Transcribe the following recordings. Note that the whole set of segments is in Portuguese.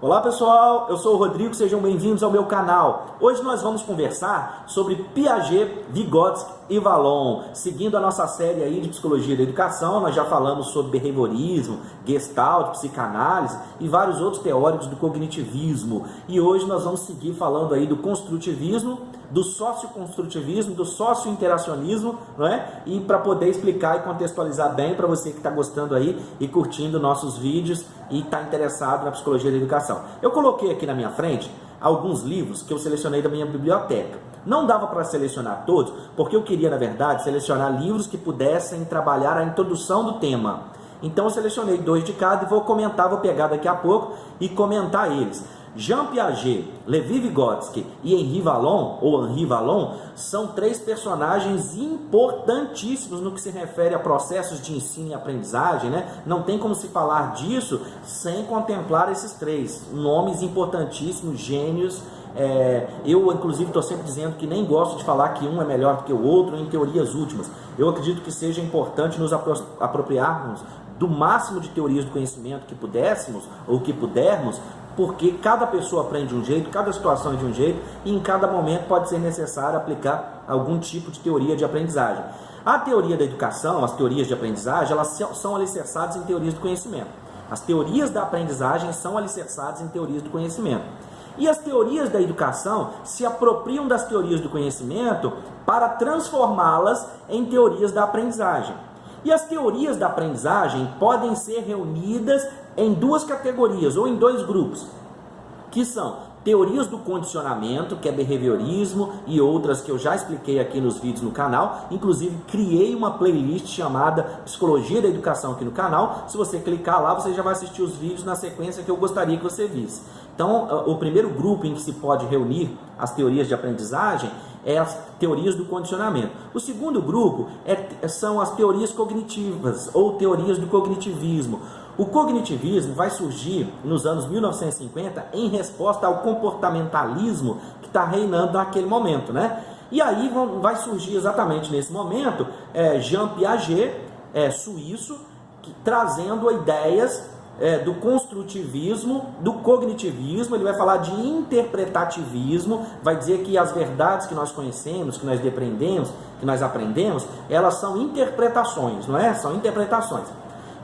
Olá pessoal, eu sou o Rodrigo, sejam bem-vindos ao meu canal. Hoje nós vamos conversar sobre Piaget, Vygotsky e Vallon. Seguindo a nossa série aí de Psicologia da Educação, nós já falamos sobre behaviorismo, Gestalt, psicanálise e vários outros teóricos do cognitivismo. E hoje nós vamos seguir falando aí do construtivismo, do socioconstrutivismo, do socio-interacionismo, não é? E para poder explicar e contextualizar bem para você que está gostando aí e curtindo nossos vídeos e está interessado na Psicologia da Educação. Eu coloquei aqui na minha frente alguns livros que eu selecionei da minha biblioteca. Não dava para selecionar todos, porque eu queria, na verdade, selecionar livros que pudessem trabalhar a introdução do tema. Então eu selecionei 2 de cada e vou comentar, vou pegar daqui a pouco e comentar eles. Jean Piaget, Levi Vygotsky e Henri Vallon são 3 personagens importantíssimos no que se refere a processos de ensino e aprendizagem, né? Não tem como se falar disso sem contemplar esses 3 nomes importantíssimos, gênios. Eu, inclusive, estou sempre dizendo que nem gosto de falar que um é melhor do que o outro em teorias últimas. Eu acredito que seja importante nos apropriarmos do máximo de teorias do conhecimento que pudéssemos ou que pudermos, porque cada pessoa aprende de um jeito, cada situação é de um jeito, e em cada momento pode ser necessário aplicar algum tipo de teoria de aprendizagem. A teoria da educação, as teorias de aprendizagem, elas são alicerçadas em teorias do conhecimento. As teorias da aprendizagem são alicerçadas em teorias do conhecimento. E as teorias da educação se apropriam das teorias do conhecimento para transformá-las em teorias da aprendizagem. E as teorias da aprendizagem podem ser reunidas em 2 categorias, ou em 2 grupos, que são teorias do condicionamento, que é behaviorismo, e outras que eu já expliquei aqui nos vídeos no canal. Inclusive, criei uma playlist chamada Psicologia da Educação aqui no canal. Se você clicar lá, você já vai assistir os vídeos na sequência que eu gostaria que você visse. Então, o primeiro grupo em que se pode reunir as teorias de aprendizagem é as teorias do condicionamento. O segundo grupo são as teorias cognitivas, ou teorias do cognitivismo. O cognitivismo vai surgir nos anos 1950 em resposta ao comportamentalismo que está reinando naquele momento, né? E aí vai surgir exatamente nesse momento Jean Piaget, suíço, trazendo ideias do construtivismo, do cognitivismo. Ele vai falar de interpretativismo, vai dizer que as verdades que nós conhecemos, que nós depreendemos, que nós aprendemos, elas são interpretações, não é? São interpretações.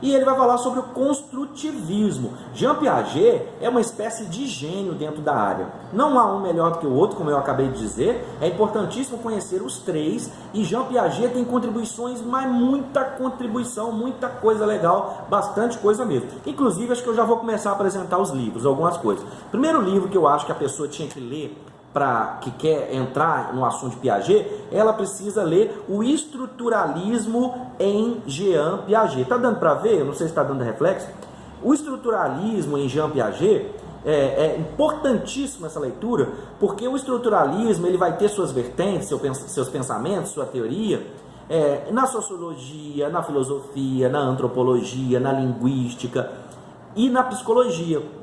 E ele vai falar sobre o construtivismo. Jean Piaget é uma espécie de gênio dentro da área. Não há um melhor do que o outro, como eu acabei de dizer. É importantíssimo conhecer os 3. E Jean Piaget tem contribuições, mas muita contribuição, muita coisa legal, bastante coisa mesmo. Inclusive, acho que eu já vou começar a apresentar os livros, algumas coisas. Primeiro livro que eu acho que a pessoa tinha que ler, que quer entrar no assunto de Piaget, ela precisa ler o Estruturalismo em Jean Piaget. Tá dando para ver? Eu não sei se está dando reflexo. O Estruturalismo em Jean Piaget é importantíssimo essa leitura, porque o estruturalismo ele vai ter suas vertentes, seus pensamentos, sua teoria, na sociologia, na filosofia, na antropologia, na linguística e na psicologia.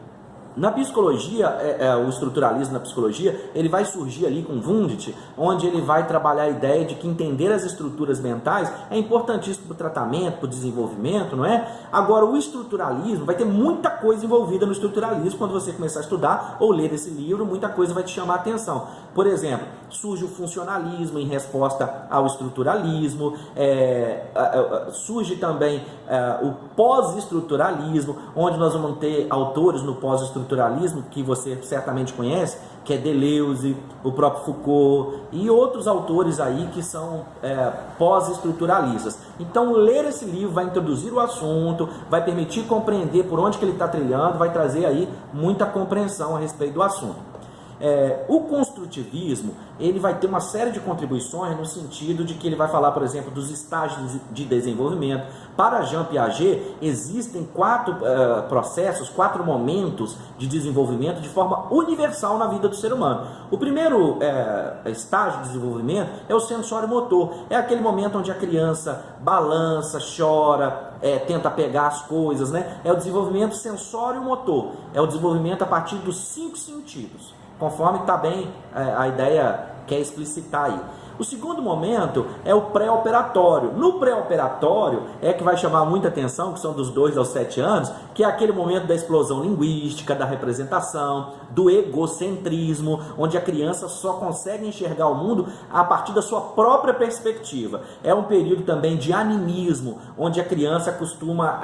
Na psicologia, o estruturalismo na psicologia, ele vai surgir ali com Wundt, onde ele vai trabalhar a ideia de que entender as estruturas mentais é importantíssimo para o tratamento, para o desenvolvimento, não é? Agora, o estruturalismo, vai ter muita coisa envolvida no estruturalismo. Quando você começar a estudar ou ler esse livro, muita coisa vai te chamar a atenção. Por exemplo, surge o funcionalismo em resposta ao estruturalismo, surge também o pós-estruturalismo, onde nós vamos ter autores no pós-estruturalismo que você certamente conhece, que é Deleuze, o próprio Foucault e outros autores aí que são pós-estruturalistas. Então, ler esse livro vai introduzir o assunto, vai permitir compreender por onde que ele está trilhando, vai trazer aí muita compreensão a respeito do assunto. O construtivismo ele vai ter uma série de contribuições no sentido de que ele vai falar, por exemplo, dos estágios de desenvolvimento. Para Jean Piaget, existem 4 processos, 4 momentos de desenvolvimento de forma universal na vida do ser humano. O primeiro estágio de desenvolvimento é o sensório-motor. É aquele momento onde a criança balança, chora, tenta pegar as coisas, né? É o desenvolvimento sensório-motor. É o desenvolvimento a partir dos 5 sentidos, conforme está bem a ideia quer explicitar aí. O segundo momento é o pré-operatório. No pré-operatório é que vai chamar muita atenção, que são dos 2 aos 7 anos, que é aquele momento da explosão linguística, da representação, do egocentrismo, onde a criança só consegue enxergar o mundo a partir da sua própria perspectiva. É um período também de animismo, onde a criança costuma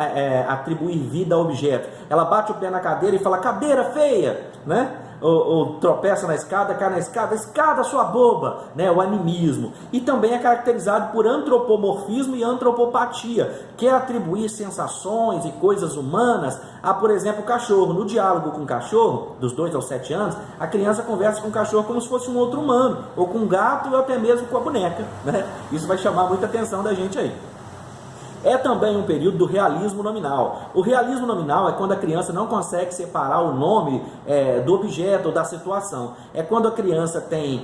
atribuir vida a objetos. Ela bate o pé na cadeira e fala, cadeira feia, né? Ou tropeça na escada, cai na escada sua boba, né? O animismo. E também é caracterizado por antropomorfismo e antropopatia, que é atribuir sensações e coisas humanas a, por exemplo, o cachorro. No diálogo com o cachorro, dos 2 aos 7 anos, a criança conversa com o cachorro como se fosse um outro humano, ou com um gato, ou até mesmo com a boneca, né? Isso vai chamar muita atenção da gente aí. É também um período do realismo nominal. O realismo nominal é quando a criança não consegue separar o nome do objeto ou da situação. É quando a criança tem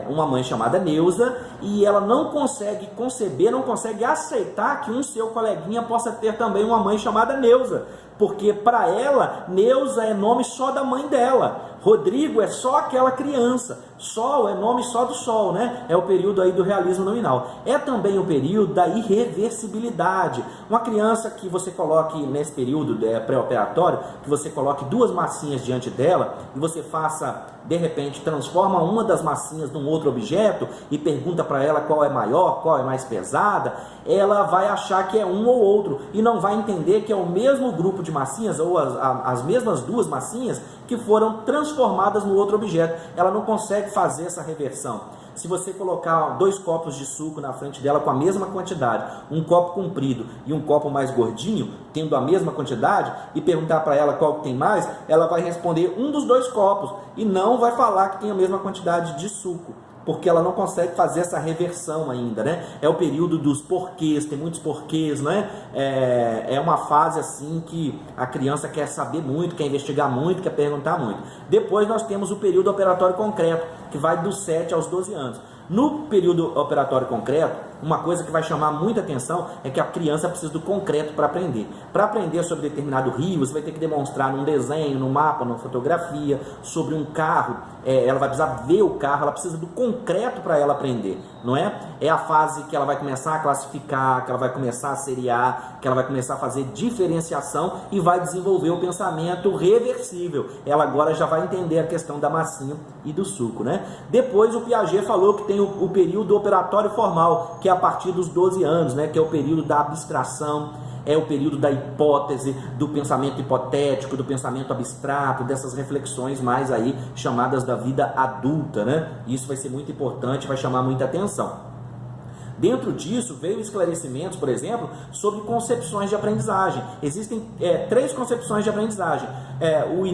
uma mãe chamada Neuza e ela não consegue conceber, não consegue aceitar que um seu coleguinha possa ter também uma mãe chamada Neuza. Porque para ela, Neuza é nome só da mãe dela. Rodrigo é só aquela criança. Sol é nome só do Sol, né? É o período aí do realismo nominal. É também o período da irreversibilidade. Uma criança que você coloque nesse período pré-operatório, que você coloque 2 massinhas diante dela e você faça, de repente, transforma uma das massinhas num outro objeto e pergunta para ela qual é maior, qual é mais pesada, ela vai achar que é um ou outro e não vai entender que é o mesmo grupo de massinhas ou as mesmas 2 massinhas que foram transformadas no outro objeto. Ela não consegue fazer essa reversão. Se você colocar 2 copos de suco na frente dela com a mesma quantidade, um copo comprido e um copo mais gordinho, tendo a mesma quantidade, e perguntar para ela qual que tem mais, ela vai responder um dos 2 copos e não vai falar que tem a mesma quantidade de suco, porque ela não consegue fazer essa reversão ainda, né? É o período dos porquês, tem muitos porquês, né? É uma fase assim que a criança quer saber muito, quer investigar muito, quer perguntar muito. Depois nós temos o período operatório concreto, que vai dos 7 aos 12 anos. No período operatório concreto, uma coisa que vai chamar muita atenção é que a criança precisa do concreto para aprender. Para aprender sobre determinado rio, você vai ter que demonstrar num desenho, num mapa, numa fotografia, sobre um carro. Ela vai precisar ver o carro, ela precisa do concreto para ela aprender, não é? É a fase que ela vai começar a classificar, que ela vai começar a seriar, que ela vai começar a fazer diferenciação e vai desenvolver o pensamento reversível. Ela agora já vai entender a questão da massinha e do suco, né? Depois o Piaget falou que tem o período operatório formal, que é a partir dos 12 anos, né? Que é o período da abstração, é o período da hipótese, do pensamento hipotético, do pensamento abstrato, dessas reflexões mais aí chamadas da vida adulta, né? Isso vai ser muito importante, vai chamar muita atenção. Dentro disso, veio esclarecimentos, por exemplo, sobre concepções de aprendizagem. Existem 3 concepções de aprendizagem. O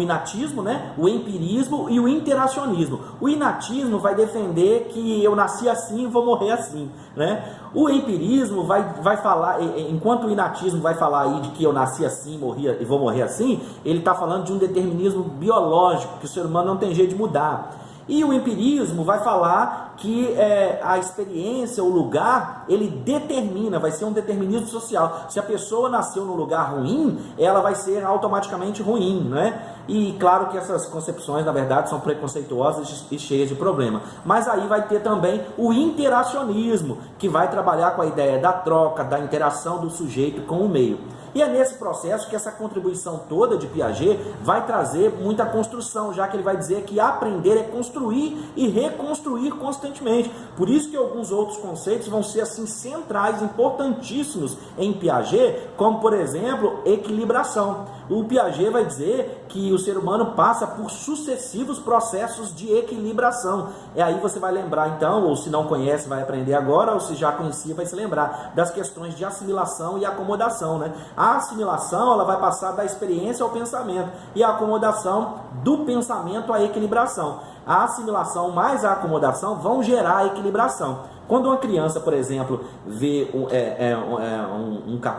inatismo, né? O empirismo e o interacionismo. O inatismo vai defender que eu nasci assim e vou morrer assim, né? O empirismo vai falar, enquanto o inatismo vai falar aí de que eu nasci assim e vou morrer assim, ele está falando de um determinismo biológico, que o ser humano não tem jeito de mudar. E o empirismo vai falar que a experiência, o lugar, ele determina, vai ser um determinismo social. Se a pessoa nasceu num lugar ruim, ela vai ser automaticamente ruim, né? E claro que essas concepções, na verdade, são preconceituosas e cheias de problema. Mas aí vai ter também o interacionismo, que vai trabalhar com a ideia da troca, da interação do sujeito com o meio. E é nesse processo que essa contribuição toda de Piaget vai trazer muita construção, já que ele vai dizer que aprender é construir e reconstruir constantemente. Por isso que alguns outros conceitos vão ser assim centrais, importantíssimos em Piaget, como por exemplo, equilibração. O Piaget vai dizer que o ser humano passa por sucessivos processos de equilibração. E aí você vai lembrar então, ou se não conhece vai aprender agora, ou se já conhecia vai se lembrar das questões de assimilação e acomodação, né? A assimilação ela vai passar da experiência ao pensamento e a acomodação do pensamento à equilibração. A assimilação mais a acomodação vão gerar a equilibração. Quando uma criança, por exemplo, vê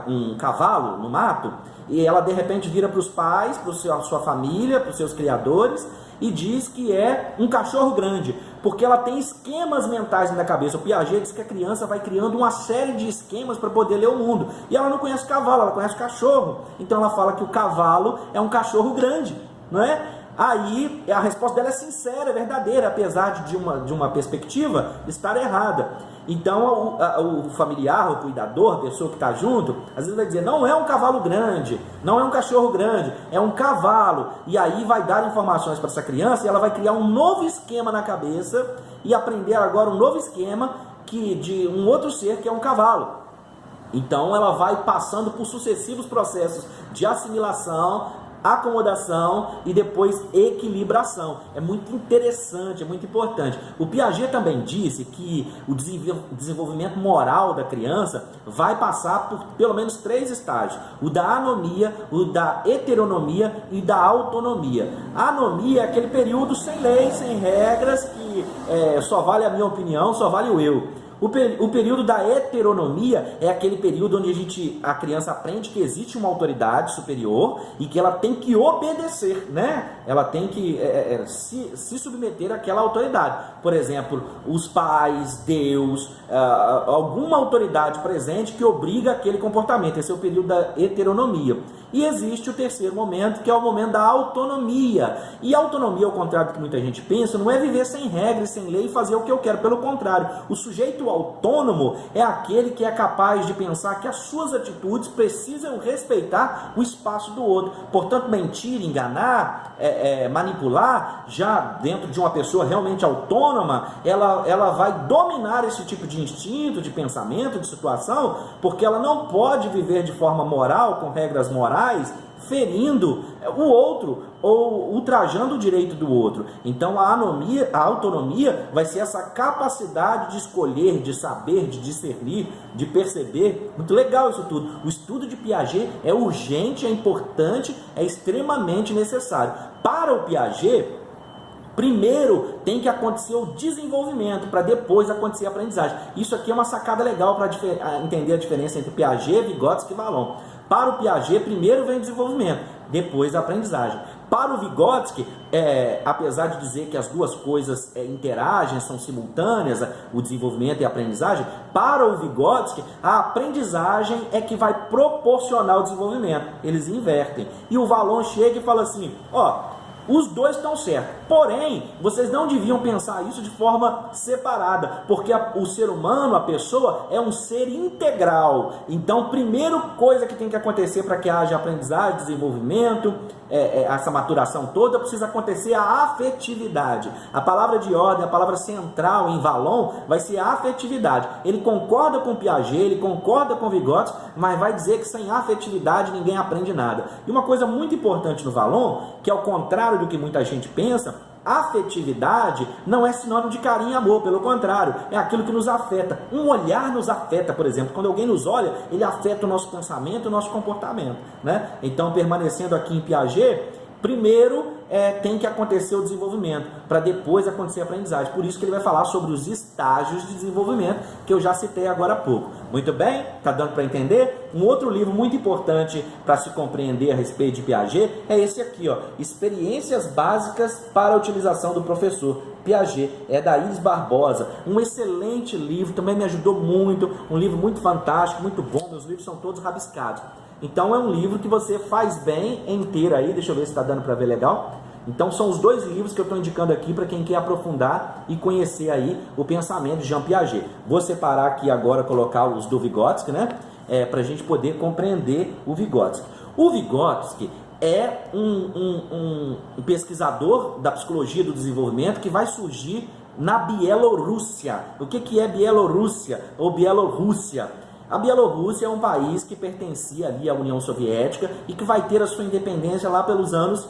um cavalo no mato e ela de repente vira para os pais, para a sua família, para os seus criadores e diz que é um cachorro grande, porque ela tem esquemas mentais na cabeça. O Piaget diz que a criança vai criando uma série de esquemas para poder ler o mundo. E ela não conhece o cavalo, ela conhece o cachorro. Então ela fala que o cavalo é um cachorro grande, não é? Aí a resposta dela é sincera, é verdadeira, apesar de uma perspectiva estar errada. Então o familiar, o cuidador, a pessoa que está junto, às vezes vai dizer, não é um cavalo grande, não é um cachorro grande, é um cavalo. E aí vai dar informações para essa criança e ela vai criar um novo esquema na cabeça e aprender agora um novo esquema de um outro ser que é um cavalo. Então ela vai passando por sucessivos processos de assimilação, acomodação e depois equilibração. É muito interessante, é muito importante. O Piaget também disse que o desenvolvimento moral da criança vai passar por pelo menos 3 estágios: o da anomia, o da heteronomia e da autonomia. A anomia é aquele período sem lei, sem regras, que só vale a minha opinião, só vale o eu. O período da heteronomia é aquele período onde a criança aprende que existe uma autoridade superior e que ela tem que obedecer, né? Ela tem que se submeter àquela autoridade. Por exemplo, os pais, Deus, alguma autoridade presente que obriga aquele comportamento. Esse é o período da heteronomia. E existe o terceiro momento, que é o momento da autonomia. E a autonomia, ao contrário do que muita gente pensa, não é viver sem regras, sem lei e fazer o que eu quero. Pelo contrário, o sujeito autônomo é aquele que é capaz de pensar que as suas atitudes precisam respeitar o espaço do outro. Portanto, mentir, enganar, manipular, já dentro de uma pessoa realmente autônoma, ela vai dominar esse tipo de instinto, de pensamento, de situação, porque ela não pode viver de forma moral, com regras morais, ferindo o outro ou ultrajando o direito do outro. Então a autonomia vai ser essa capacidade de escolher, de saber, de discernir, de perceber. Muito legal isso tudo. O estudo de Piaget é urgente, é importante, é extremamente necessário. Para o Piaget, primeiro tem que acontecer o desenvolvimento, para depois acontecer a aprendizagem. Isso aqui é uma sacada legal para entender a diferença entre Piaget, Vygotsky e Vallon. Para o Piaget, primeiro vem o desenvolvimento, depois a aprendizagem. Para o Vygotsky, apesar de dizer que as duas coisas interagem, são simultâneas, o desenvolvimento e a aprendizagem, para o Vygotsky, a aprendizagem é que vai proporcionar o desenvolvimento. Eles invertem. E o Vallon chega e fala assim, os dois estão certos, porém, vocês não deviam pensar isso de forma separada, porque o ser humano, a pessoa, é um ser integral. Então, primeira coisa que tem que acontecer para que haja aprendizagem, desenvolvimento, essa maturação toda, precisa acontecer a afetividade. A palavra de ordem, a palavra central em Vallon vai ser a afetividade. Ele concorda com Piaget, ele concorda com Vygotsky, mas vai dizer que sem afetividade ninguém aprende nada. E uma coisa muito importante no Vallon, que ao contrário do que muita gente pensa, afetividade não é sinônimo de carinho e amor, pelo contrário, é aquilo que nos afeta. Um olhar nos afeta, por exemplo, quando alguém nos olha, ele afeta o nosso pensamento, o nosso comportamento, né? Então, permanecendo aqui em Piaget, primeiro tem que acontecer o desenvolvimento, para depois acontecer a aprendizagem. Por isso que ele vai falar sobre os estágios de desenvolvimento, que eu já citei agora há pouco. Muito bem? Está dando para entender? Um outro livro muito importante para se compreender a respeito de Piaget é esse aqui, Experiências Básicas para a Utilização do Professor. Piaget, é da Iris Barbosa, um excelente livro, também me ajudou muito, um livro muito fantástico, muito bom, meus livros são todos rabiscados. Então é um livro que você faz bem inteiro aí, deixa eu ver se está dando para ver legal. Então são os 2 livros que eu estou indicando aqui para quem quer aprofundar e conhecer aí o pensamento de Jean Piaget. Vou separar aqui agora, colocar os do Vygotsky, né? Para a gente poder compreender o Vygotsky. O Vygotsky é um pesquisador da psicologia do desenvolvimento que vai surgir na Bielorrússia. O que é Bielorrússia ou Bielorrússia? A Bielorrússia é um país que pertencia ali à União Soviética e que vai ter a sua independência lá pelos anos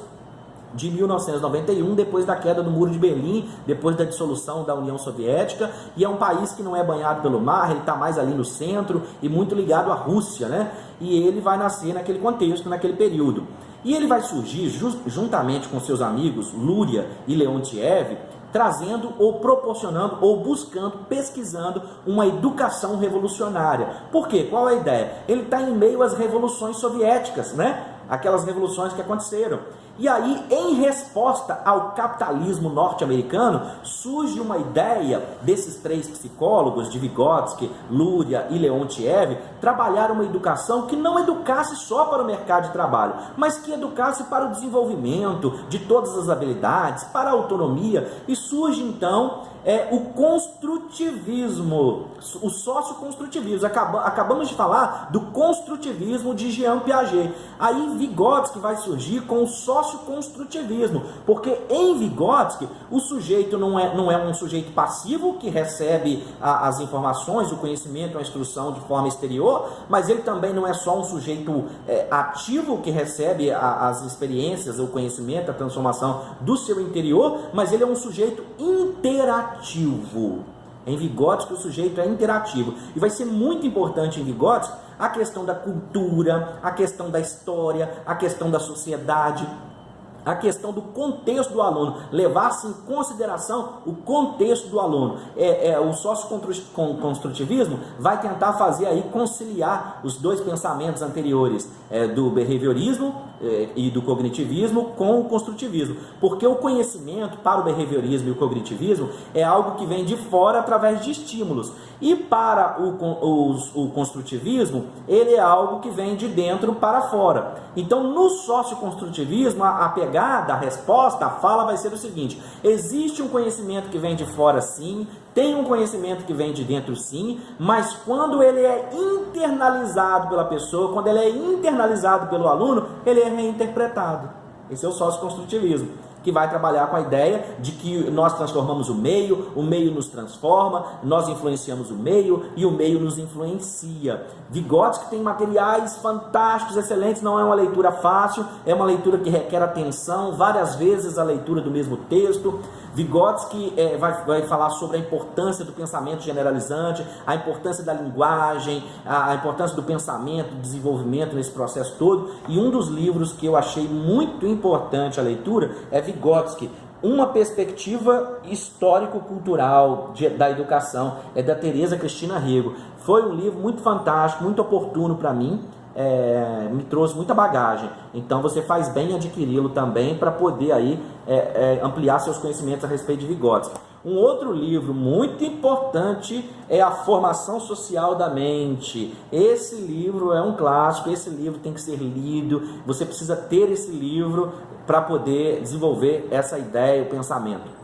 de 1991, depois da queda do Muro de Berlim, depois da dissolução da União Soviética, e é um país que não é banhado pelo mar, ele está mais ali no centro e muito ligado à Rússia, né? E ele vai nascer naquele contexto, naquele período. E ele vai surgir juntamente com seus amigos Luria e Leontiev, trazendo ou proporcionando ou buscando, pesquisando uma educação revolucionária. Por quê? Qual é a ideia? Ele está em meio às revoluções soviéticas, né? Aquelas revoluções que aconteceram. E aí, em resposta ao capitalismo norte-americano, surge uma ideia desses três psicólogos, de Vygotsky, Luria e Leontiev, trabalhar uma educação que não educasse só para o mercado de trabalho, mas que educasse para o desenvolvimento de todas as habilidades, para a autonomia, e surge então o construtivismo, o socioconstrutivismo. Acabamos de falar do construtivismo de Jean Piaget. Aí Vygotsky vai surgir com o socioconstrutivismo, porque em Vygotsky o sujeito não é um sujeito passivo que recebe as informações, o conhecimento, a instrução de forma exterior, mas ele também não é só um sujeito ativo que recebe as experiências, o conhecimento, a transformação do seu interior, mas ele é um sujeito interativo. Em Vygotsky o sujeito é interativo, e vai ser muito importante em Vygotsky a questão da cultura, a questão da história, a questão da sociedade, a questão do contexto do aluno, levar-se em consideração o contexto do aluno. O socioconstrutivismo vai tentar fazer aí conciliar os dois pensamentos anteriores, do behaviorismo e do cognitivismo com o construtivismo, porque o conhecimento para o behaviorismo e o cognitivismo é algo que vem de fora através de estímulos, e para o construtivismo ele é algo que vem de dentro para fora. Então no socioconstrutivismo a pegada, a resposta, a fala vai ser o seguinte: existe um conhecimento que vem de fora sim, tem um conhecimento que vem de dentro sim, mas quando ele é internalizado pela pessoa, quando ele é internalizado pelo aluno, ele é reinterpretado. Esse é o socioconstrutivismo, que vai trabalhar com a ideia de que nós transformamos o meio nos transforma, nós influenciamos o meio e o meio nos influencia. Vygotsky tem materiais fantásticos, excelentes, não é uma leitura fácil, é uma leitura que requer atenção, várias vezes a leitura do mesmo texto. Vygotsky vai falar sobre a importância do pensamento generalizante, a importância da linguagem, a importância do pensamento, do desenvolvimento nesse processo todo. E um dos livros que eu achei muito importante a leitura é Vygotsky, uma perspectiva histórico-cultural da educação, é da Teresa Cristina Rego. Foi um livro muito fantástico, muito oportuno para mim. Me trouxe muita bagagem, então você faz bem adquiri-lo também para poder aí ampliar seus conhecimentos a respeito de Vygotsky. Um outro livro muito importante é A Formação Social da Mente. Esse livro é um clássico, esse livro tem que ser lido, você precisa ter esse livro para poder desenvolver essa ideia, o pensamento.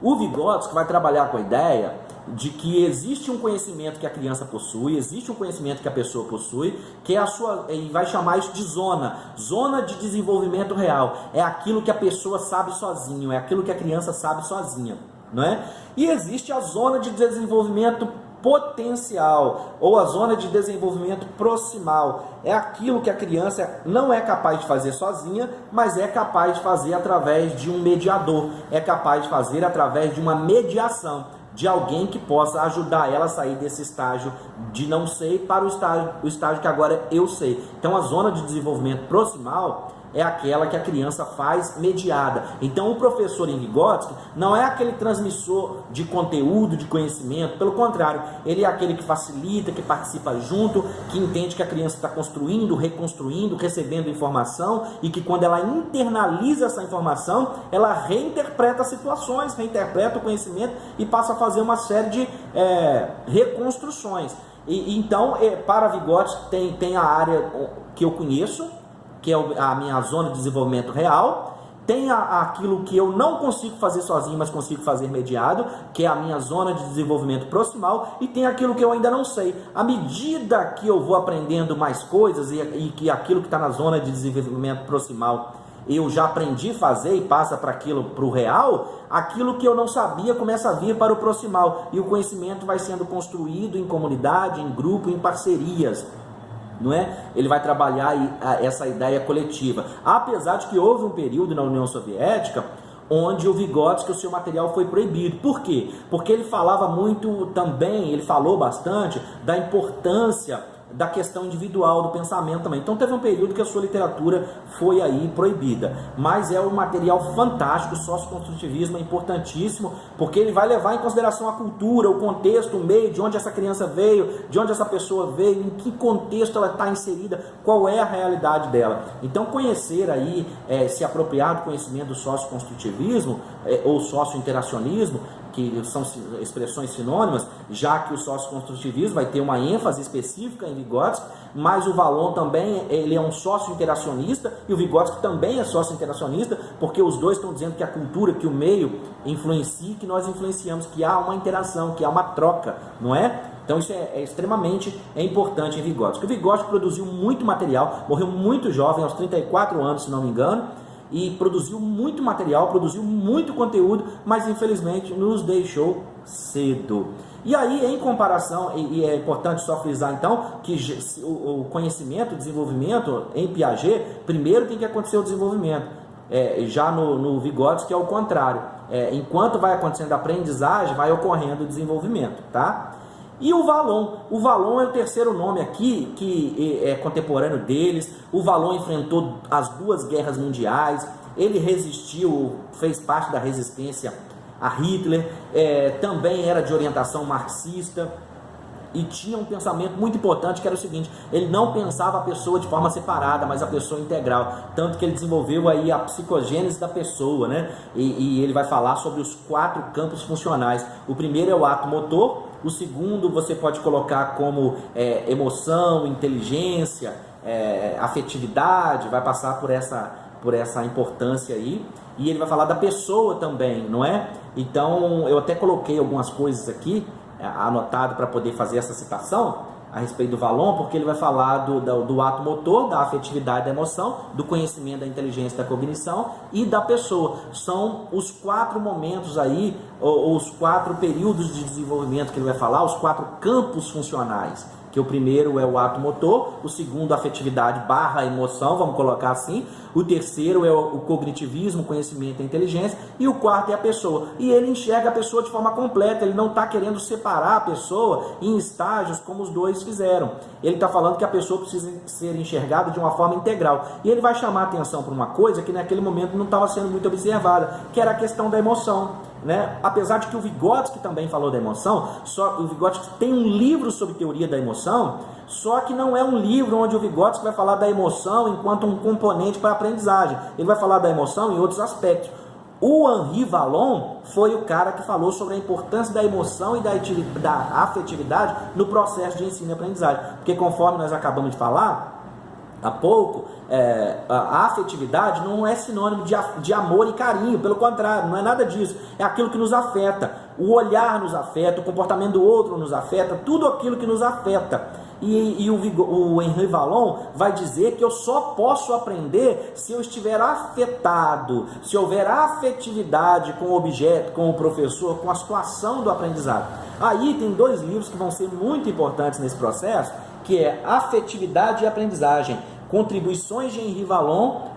O Vygotsky vai trabalhar com a ideia de que existe um conhecimento que a criança possui, existe um conhecimento que a pessoa possui, que é a sua, ele vai chamar isso de zona de desenvolvimento real. É aquilo que a pessoa sabe sozinho, é aquilo que a criança sabe sozinha, não é? E existe a zona de desenvolvimento potencial, ou a zona de desenvolvimento proximal. É aquilo que a criança não é capaz de fazer sozinha, mas é capaz de fazer através de um mediador, é capaz de fazer através de uma mediação, de alguém que possa ajudar ela a sair desse estágio de não sei para o estágio que agora eu sei. Então a zona de desenvolvimento proximal é aquela que a criança faz mediada. Então o professor em Vygotsky não é aquele transmissor de conteúdo, de conhecimento, pelo contrário, ele é aquele que facilita, que participa junto, que entende que a criança está construindo, reconstruindo, recebendo informação, e que quando ela internaliza essa informação, ela reinterpreta as situações, reinterpreta o conhecimento e passa a fazer uma série de reconstruções. Então, para Vygotsky tem a área que eu conheço, que é a minha zona de desenvolvimento real, tem aquilo que eu não consigo fazer sozinho, mas consigo fazer mediado, que é a minha zona de desenvolvimento proximal, e tem aquilo que eu ainda não sei. À medida que eu vou aprendendo mais coisas e que aquilo que está na zona de desenvolvimento proximal eu já aprendi a fazer e passa para o real, aquilo que eu não sabia começa a vir para o proximal, e o conhecimento vai sendo construído em comunidade, em grupo, em parcerias. Não é? Ele vai trabalhar essa ideia coletiva. Apesar de que houve um período na União Soviética onde o Vygotsky, o seu material foi proibido. Por quê? Porque ele falava muito também, ele falou bastante da importância da questão individual, do pensamento também. Então teve um período que a sua literatura foi aí proibida, mas é um material fantástico. O socioconstrutivismo é importantíssimo, porque ele vai levar em consideração a cultura, o contexto, o meio, de onde essa criança veio, de onde essa pessoa veio, em que contexto ela está inserida, qual é a realidade dela. Então conhecer aí, se apropriar do conhecimento do socioconstrutivismo ou sociointeracionismo, que são expressões sinônimas, já que o socioconstrutivismo vai ter uma ênfase específica em Vygotsky, mas o Vallon também ele é um sócio-interacionista, e o Vygotsky também é sócio-interacionista, porque os dois estão dizendo que a cultura, que o meio influencia, que nós influenciamos, que há uma interação, que há uma troca, não é? Então isso é extremamente importante em Vygotsky. O Vygotsky produziu muito material, morreu muito jovem, aos 34 anos, se não me engano, e produziu muito material, produziu muito conteúdo, mas infelizmente nos deixou cedo. E aí, em comparação, e é importante só frisar então, que o conhecimento, o desenvolvimento em Piaget, primeiro tem que acontecer o desenvolvimento. Já no Vygotsky é o contrário. Enquanto vai acontecendo a aprendizagem, vai ocorrendo o desenvolvimento, tá? E o Vallon é o terceiro nome aqui, que é contemporâneo deles. O Vallon enfrentou as 2 guerras mundiais, ele resistiu, fez parte da resistência a Hitler, também era de orientação marxista, e tinha um pensamento muito importante, que era o seguinte: ele não pensava a pessoa de forma separada, mas a pessoa integral, tanto que ele desenvolveu aí a psicogênese da pessoa, né? E ele vai falar sobre os 4 campos funcionais. O primeiro é o ato motor, o segundo você pode colocar como emoção, inteligência, afetividade, vai passar por essa importância aí, e ele vai falar da pessoa também, não é? Então eu até coloquei algumas coisas aqui anotado para poder fazer essa citação a respeito do Vallon, porque ele vai falar do ato motor, da afetividade, da emoção, do conhecimento, da inteligência, da cognição e da pessoa. São os 4 momentos aí, os 4 períodos de desenvolvimento que ele vai falar, os 4 campos funcionais. Que o primeiro é o ato motor, o segundo a afetividade / emoção, vamos colocar assim, o terceiro é o cognitivismo, conhecimento e inteligência, e o quarto é a pessoa. E ele enxerga a pessoa de forma completa, ele não está querendo separar a pessoa em estágios como os dois fizeram. Ele está falando que a pessoa precisa ser enxergada de uma forma integral. E ele vai chamar a atenção para uma coisa que naquele momento não estava sendo muito observada, que era a questão da emoção. Né? Apesar de que o Vygotsky também falou da emoção, o Vygotsky tem um livro sobre teoria da emoção, só que não é um livro onde o Vygotsky vai falar da emoção enquanto um componente para a aprendizagem. Ele vai falar da emoção em outros aspectos. O Henri Vallon foi o cara que falou sobre a importância da emoção e da afetividade no processo de ensino e aprendizagem. Porque conforme nós acabamos de falar há pouco, a afetividade não é sinônimo de amor e carinho, pelo contrário, não é nada disso, é aquilo que nos afeta, o olhar nos afeta, o comportamento do outro nos afeta, tudo aquilo que nos afeta. E o Henri Vallon vai dizer que eu só posso aprender se eu estiver afetado, se houver afetividade com o objeto, com o professor, com a situação do aprendizado. Aí tem 2 livros que vão ser muito importantes nesse processo, que é Afetividade e Aprendizagem, contribuições de Henri Vallon,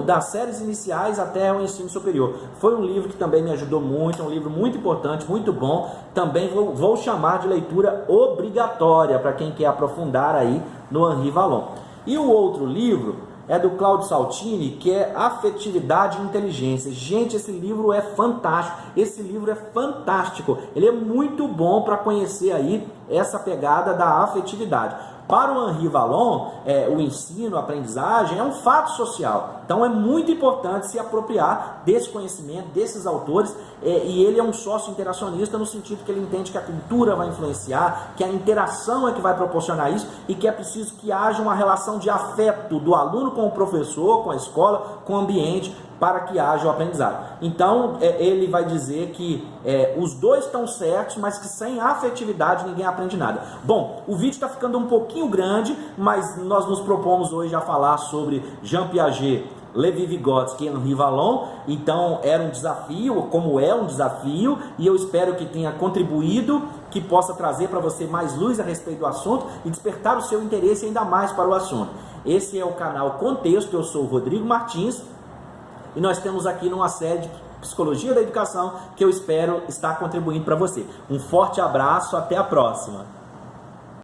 das séries iniciais até o ensino superior. Foi um livro que também me ajudou muito, é um livro muito importante, muito bom. Também vou chamar de leitura obrigatória para quem quer aprofundar aí no Henri Vallon. E o outro livro é do Claudio Saltini, que é Afetividade e Inteligência. Gente, esse livro é fantástico. Esse livro é fantástico. Ele é muito bom para conhecer aí essa pegada da afetividade. Para o Henri Vallon, o ensino, a aprendizagem é um fato social. Então é muito importante se apropriar desse conhecimento, desses autores, e ele é um sócio-interacionista no sentido que ele entende que a cultura vai influenciar, que a interação é que vai proporcionar isso, e que é preciso que haja uma relação de afeto do aluno com o professor, com a escola, com o ambiente, para que haja o aprendizado. Então ele vai dizer que os dois estão certos, mas que sem afetividade ninguém aprende nada. Bom, o vídeo está ficando um pouquinho grande, mas nós nos propomos hoje a falar sobre Jean Piaget, Levi Vygotsky e Henri Vallon. Então era um desafio, como é um desafio, e eu espero que tenha contribuído, que possa trazer para você mais luz a respeito do assunto e despertar o seu interesse ainda mais para o assunto. Esse é o canal Contexto, eu sou o Rodrigo Martins, e nós temos aqui uma série de Psicologia da Educação que eu espero estar contribuindo para você. Um forte abraço, até a próxima!